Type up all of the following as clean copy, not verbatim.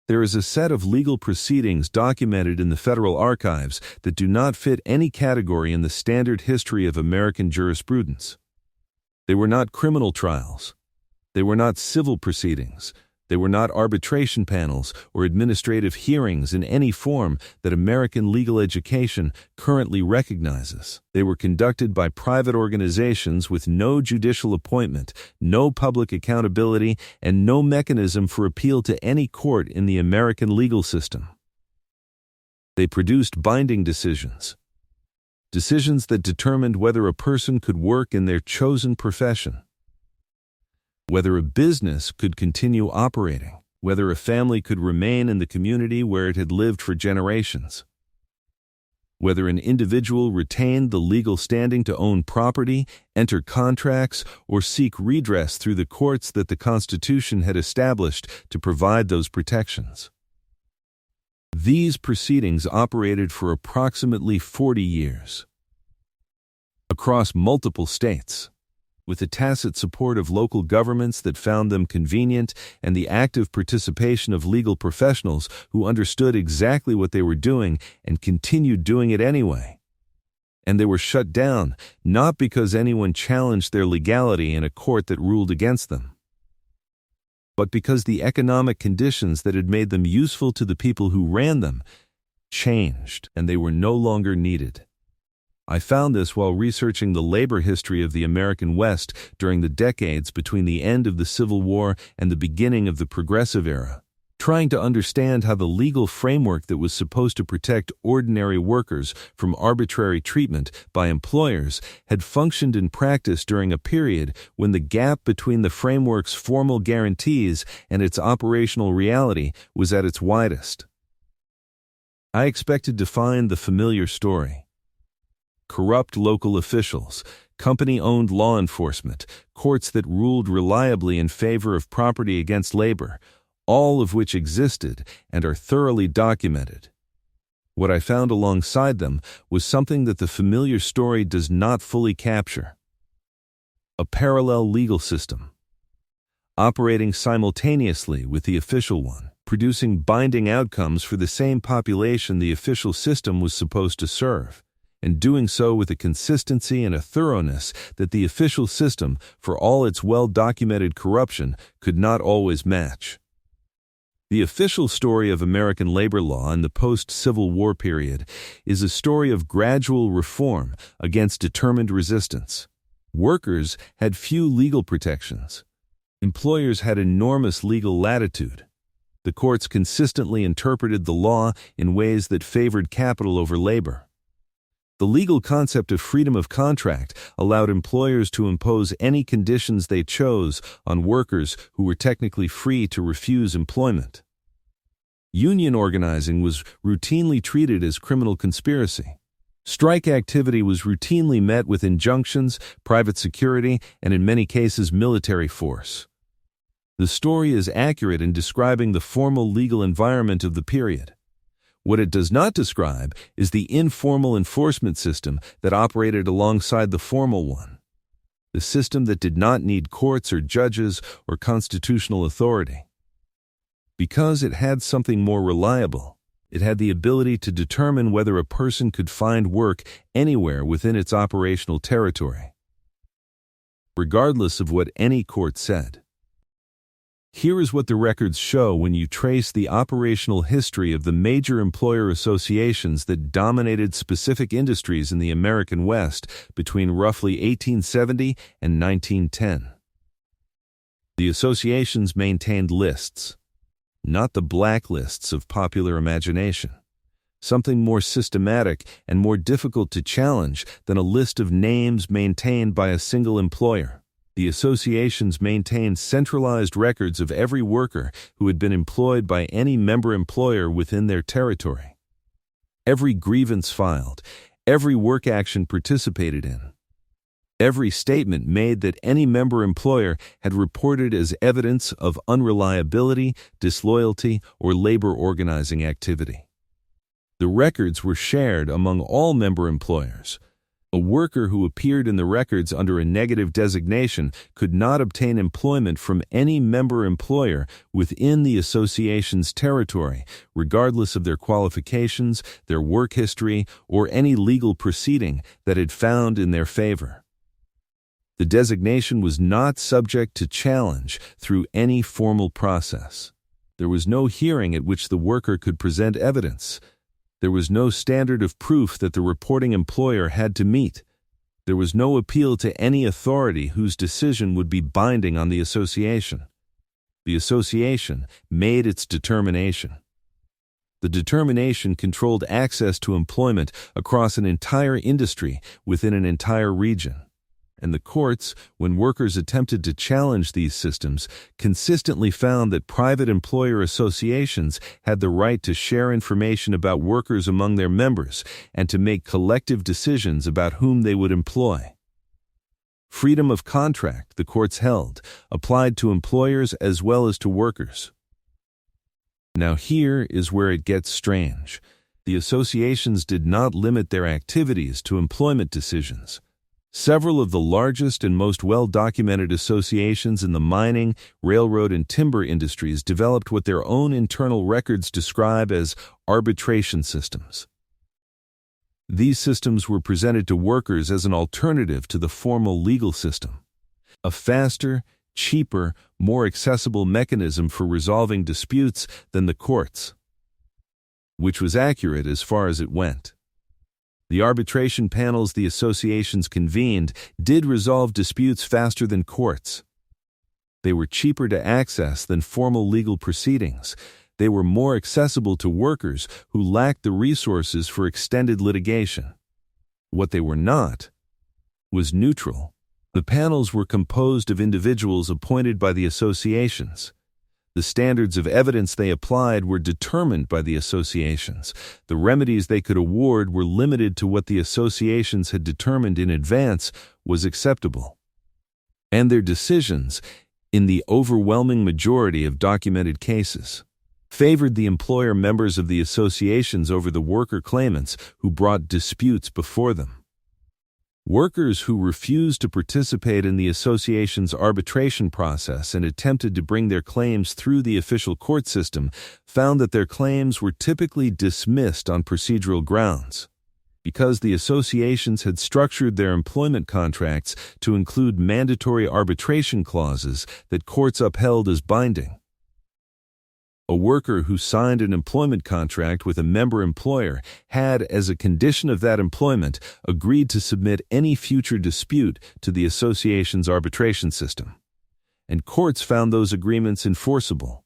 There is a set of legal proceedings documented in the Federal Archives that do not fit any category in the standard history of American jurisprudence. They were not criminal trials. They were not civil proceedings. They were not arbitration panels or administrative hearings in any form that American legal education currently recognizes. They were conducted by private organizations with no judicial appointment, no public accountability, and no mechanism for appeal to any court in the American legal system. They produced binding decisions. Decisions that determined whether a person could work in their chosen profession, whether a business could continue operating, whether a family could remain in the community where it had lived for generations, whether an individual retained the legal standing to own property, enter contracts, or seek redress through the courts that the Constitution had established to provide those protections. These proceedings operated for approximately 40 years, across multiple states, with the tacit support of local governments that found them convenient and the active participation of legal professionals who understood exactly what they were doing and continued doing it anyway. And they were shut down, not because anyone challenged their legality in a court that ruled against them, but because the economic conditions that had made them useful to the people who ran them changed, and they were no longer needed. I found this while researching the labor history of the American West during the decades between the end of the Civil War and the beginning of the Progressive Era, trying to understand how the legal framework that was supposed to protect ordinary workers from arbitrary treatment by employers had functioned in practice during a period when the gap between the framework's formal guarantees and its operational reality was at its widest. I expected to find the familiar story. Corrupt local officials, company-owned law enforcement, courts that ruled reliably in favor of property against labor, all of which existed and are thoroughly documented. What I found alongside them was something that the familiar story does not fully capture: a parallel legal system, operating simultaneously with the official one, producing binding outcomes for the same population the official system was supposed to serve, and doing so with a consistency and a thoroughness that the official system, for all its well-documented corruption, could not always match. The official story of American labor law in the post-Civil War period is a story of gradual reform against determined resistance. Workers had few legal protections. Employers had enormous legal latitude. The courts consistently interpreted the law in ways that favored capital over labor. The legal concept of freedom of contract allowed employers to impose any conditions they chose on workers who were technically free to refuse employment. Union organizing was routinely treated as criminal conspiracy. Strike activity was routinely met with injunctions, private security, and in many cases military force. The story is accurate in describing the formal legal environment of the period. What it does not describe is the informal enforcement system that operated alongside the formal one, the system that did not need courts or judges or constitutional authority. Because it had something more reliable, it had the ability to determine whether a person could find work anywhere within its operational territory, regardless of what any court said. Here is what the records show when you trace the operational history of the major employer associations that dominated specific industries in the American West between roughly 1870 and 1910. The associations maintained lists, not the blacklists of popular imagination, something more systematic and more difficult to challenge than a list of names maintained by a single employer. The associations maintained centralized records of every worker who had been employed by any member employer within their territory, every grievance filed, every work action participated in, every statement made that any member employer had reported as evidence of unreliability, disloyalty, or labor organizing activity. The records were shared among all member employers, A worker who appeared in the records under a negative designation could not obtain employment from any member employer within the association's territory, regardless of their qualifications, their work history, or any legal proceeding that had found in their favor. The designation was not subject to challenge through any formal process. There was no hearing at which the worker could present evidence. There was no standard of proof that the reporting employer had to meet. There was no appeal to any authority whose decision would be binding on the association. The association made its determination. The determination controlled access to employment across an entire industry within an entire region. And the courts, when workers attempted to challenge these systems, consistently found that private employer associations had the right to share information about workers among their members and to make collective decisions about whom they would employ. Freedom of contract, the courts held, applied to employers as well as to workers. Now here is where it gets strange. The associations did not limit their activities to employment decisions. Several of the largest and most well-documented associations in the mining, railroad, and timber industries developed what their own internal records describe as arbitration systems. These systems were presented to workers as an alternative to the formal legal system, a faster, cheaper, more accessible mechanism for resolving disputes than the courts, which was accurate as far as it went. The arbitration panels the associations convened did resolve disputes faster than courts. They were cheaper to access than formal legal proceedings. They were more accessible to workers who lacked the resources for extended litigation. What they were not was neutral. The panels were composed of individuals appointed by the associations. The standards of evidence they applied were determined by the associations. The remedies they could award were limited to what the associations had determined in advance was acceptable. And their decisions, in the overwhelming majority of documented cases, favored the employer members of the associations over the worker claimants who brought disputes before them. Workers who refused to participate in the association's arbitration process and attempted to bring their claims through the official court system found that their claims were typically dismissed on procedural grounds. Because the associations had structured their employment contracts to include mandatory arbitration clauses that courts upheld as binding. A worker who signed an employment contract with a member employer had, as a condition of that employment, agreed to submit any future dispute to the association's arbitration system. And courts found those agreements enforceable.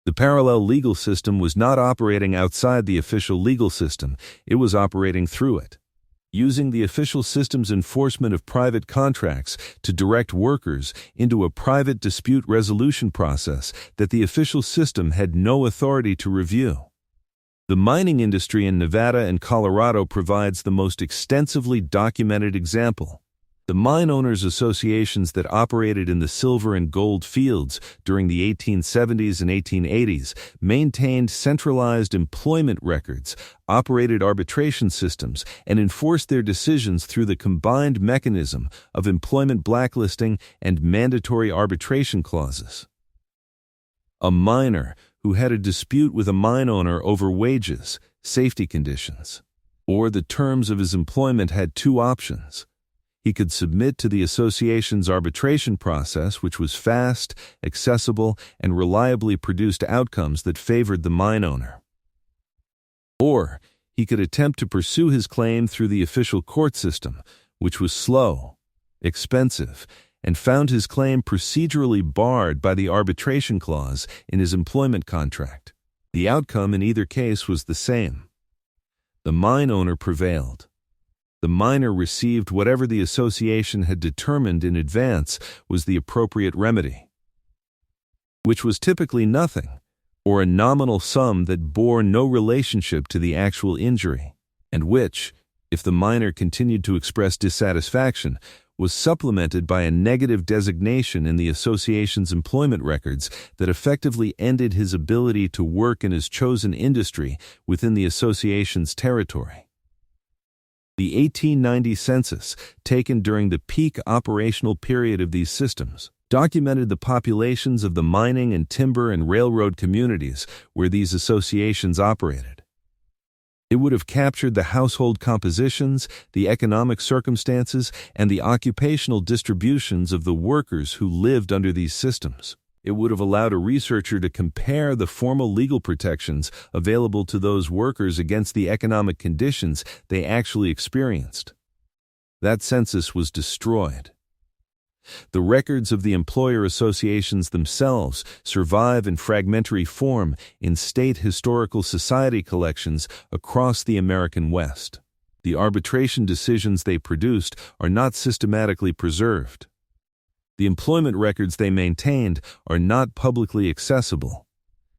The parallel legal system was not operating outside the official legal system, it was operating through it, using the official system's enforcement of private contracts to direct workers into a private dispute resolution process that the official system had no authority to review. The mining industry in Nevada and Colorado provides the most extensively documented example. The mine owners' associations that operated in the silver and gold fields during the 1870s and 1880s maintained centralized employment records, operated arbitration systems, and enforced their decisions through the combined mechanism of employment blacklisting and mandatory arbitration clauses. A miner who had a dispute with a mine owner over wages, safety conditions, or the terms of his employment had two options. He could submit to the association's arbitration process, which was fast, accessible, and reliably produced outcomes that favored the mine owner. Or he could attempt to pursue his claim through the official court system, which was slow, expensive, and found his claim procedurally barred by the arbitration clause in his employment contract. The outcome in either case was the same. The mine owner prevailed. The miner received whatever the association had determined in advance was the appropriate remedy, which was typically nothing, or a nominal sum that bore no relationship to the actual injury, and which, if the miner continued to express dissatisfaction, was supplemented by a negative designation in the association's employment records that effectively ended his ability to work in his chosen industry within the association's territory. The 1890 census, taken during the peak operational period of these systems, documented the populations of the mining and timber and railroad communities where these associations operated. It would have captured the household compositions, the economic circumstances, and the occupational distributions of the workers who lived under these systems. It would have allowed a researcher to compare the formal legal protections available to those workers against the economic conditions they actually experienced. That census was destroyed. The records of the employer associations themselves survive in fragmentary form in state historical society collections across the American West. The arbitration decisions they produced are not systematically preserved. The employment records they maintained are not publicly accessible.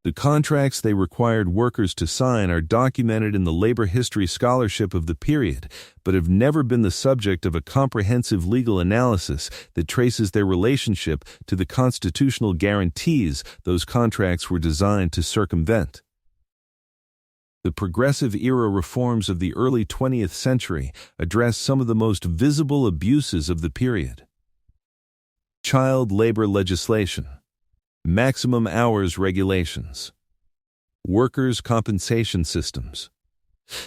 The contracts they required workers to sign are documented in the labor history scholarship of the period, but have never been the subject of a comprehensive legal analysis that traces their relationship to the constitutional guarantees those contracts were designed to circumvent. The progressive era reforms of the early 20th century address some of the most visible abuses of the period. Child labor legislation, maximum hours regulations, workers' compensation systems.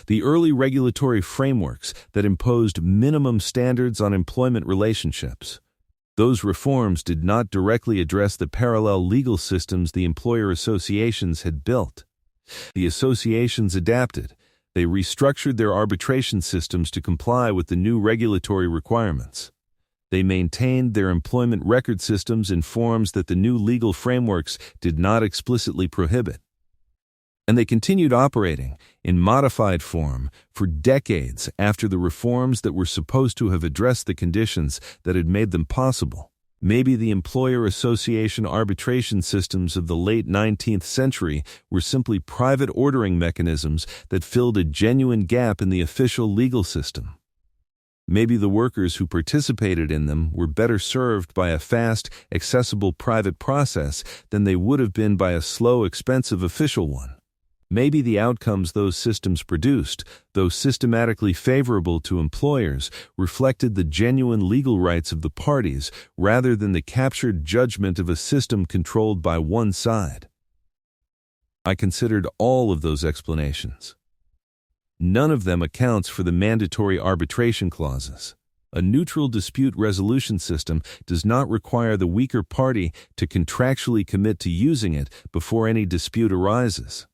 The early regulatory frameworks that imposed minimum standards on employment relationships. Those reforms did not directly address the parallel legal systems the employer associations had built. The associations adapted. They restructured their arbitration systems to comply with the new regulatory requirements. They maintained their employment record systems in forms that the new legal frameworks did not explicitly prohibit. And they continued operating, in modified form, for decades after the reforms that were supposed to have addressed the conditions that had made them possible. Maybe the employer association arbitration systems of the late 19th century were simply private ordering mechanisms that filled a genuine gap in the official legal system. Maybe the workers who participated in them were better served by a fast, accessible private process than they would have been by a slow, expensive official one. Maybe the outcomes those systems produced, though systematically favorable to employers, reflected the genuine legal rights of the parties rather than the captured judgment of a system controlled by one side. I considered all of those explanations. None of them accounts for the mandatory arbitration clauses. A neutral dispute resolution system does not require the weaker party to contractually commit to using it before any dispute arises.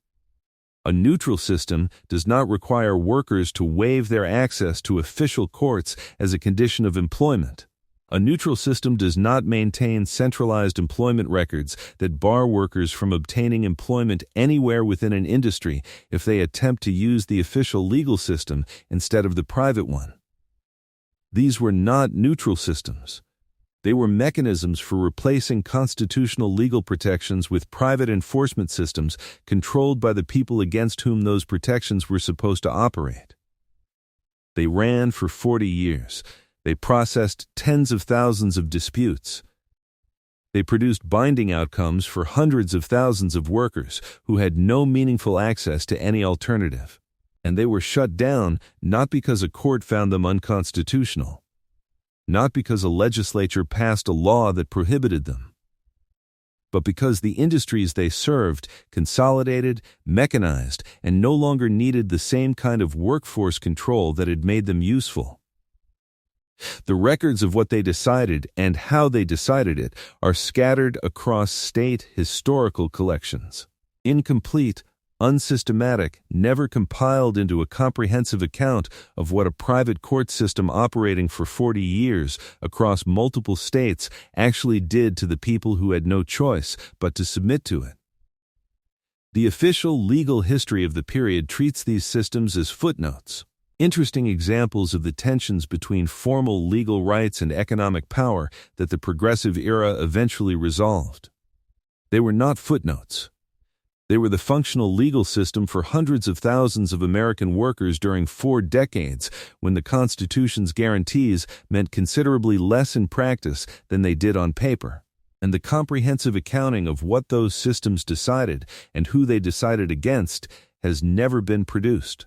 A neutral system does not require workers to waive their access to official courts as a condition of employment. A neutral system does not maintain centralized employment records that bar workers from obtaining employment anywhere within an industry if they attempt to use the official legal system instead of the private one. These were not neutral systems. They were mechanisms for replacing constitutional legal protections with private enforcement systems controlled by the people against whom those protections were supposed to operate. They ran for 40 years. They processed tens of thousands of disputes. They produced binding outcomes for hundreds of thousands of workers who had no meaningful access to any alternative. And they were shut down not because a court found them unconstitutional, not because a legislature passed a law that prohibited them, but because the industries they served consolidated, mechanized, and no longer needed the same kind of workforce control that had made them useful. The records of what they decided and how they decided it are scattered across state historical collections. Incomplete, unsystematic, never compiled into a comprehensive account of what a private court system operating for 40 years across multiple states actually did to the people who had no choice but to submit to it. The official legal history of the period treats these systems as footnotes. Interesting examples of the tensions between formal legal rights and economic power that the progressive era eventually resolved. They were not footnotes. They were the functional legal system for hundreds of thousands of American workers during 4 decades when the Constitution's guarantees meant considerably less in practice than they did on paper, and the comprehensive accounting of what those systems decided and who they decided against has never been produced.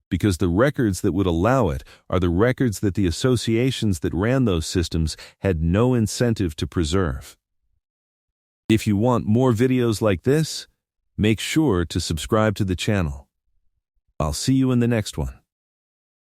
because the records that would allow it are the records that the associations that ran those systems had no incentive to preserve. If you want more videos like this, make sure to subscribe to the channel. I'll see you in the next one.